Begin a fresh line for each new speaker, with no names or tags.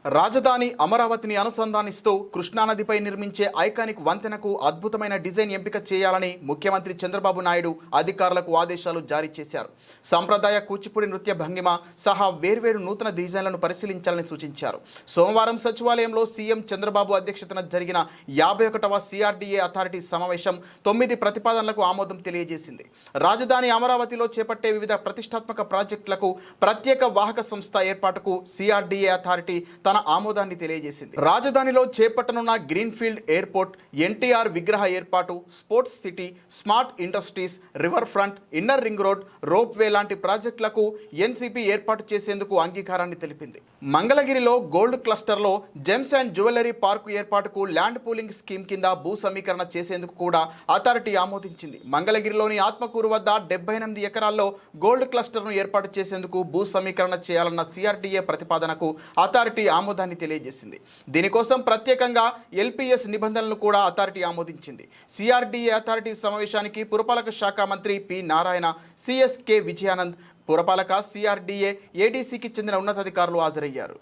రాజధాని అమరావతిని అనుసంధానిస్తూ కృష్ణానదిపై నిర్మించే ఐకానిక్ వంతెనకు అద్భుతమైన డిజైన్ ఎంపిక చేయాలని ముఖ్యమంత్రి చంద్రబాబు నాయుడు అధికారులకు ఆదేశాలు జారీ చేశారు. సంప్రదాయ కూచిపూడి నృత్య భంగిమ సహా వేర్వేరు నూతన డిజైన్లను పరిశీలించాలని సూచించారు. సోమవారం సచివాలయంలో సీఎం చంద్రబాబు అధ్యక్షతన జరిగిన 51వ CRDA అథారిటీ సమావేశం 9 ప్రతిపాదనలకు ఆమోదం తెలియజేసింది. రాజధాని అమరావతిలో చేపట్టే వివిధ ప్రతిష్టాత్మక ప్రాజెక్టులకు ప్రత్యేక వాహక సంస్థ ఏర్పాటుకు CRDA అథారిటీ తన ఆమోదాన్ని తెలియజేసింది. రాజధానిలో చేపట్టనున్న గ్రీన్ఫీల్డ్ ఎయిర్పోర్ట్, NTR విగ్రహ ఏర్పాటు, sports city, smart industries, river front, inner ring road, rope way లాంటి ప్రాజెక్టులకు NCP ఏర్పాటు చేసేందుకు అంగీకారాన్ని తెలిపింది. మంగళగిరిలో గోల్డ్ క్లస్టర్లో జెమ్స్ అండ్ జ్యువెలరీ పార్కు ఏర్పాటుకు ల్యాండ్ పూలింగ్ స్కీమ్ కింద భూ సమీకరణ చేసేందుకు కూడా అథారిటీ ఆమోదించింది. మంగళగిరిలోని ఆత్మకూరు వద్ద 78 ఎకరాల్లో గోల్డ్ క్లస్టర్ను ఏర్పాటు చేసేందుకు భూ సమీకరణ చేయాలన్న CRDA ప్రతిపాదనకు అథారిటీ ఆమోదాన్ని తెలియజేసింది. దీనికోసం ప్రత్యేకంగా LPS నిబంధనలను కూడా అథారిటీ ఆమోదించింది. CRDA అథారిటీ సమావేశానికి పురపాలక శాఖ మంత్రి P. Narayana, CS K. Vijayanand, పురపాలక CRDA ADCకి చెందిన ఉన్నతాధికారులు హాజరయ్యారు.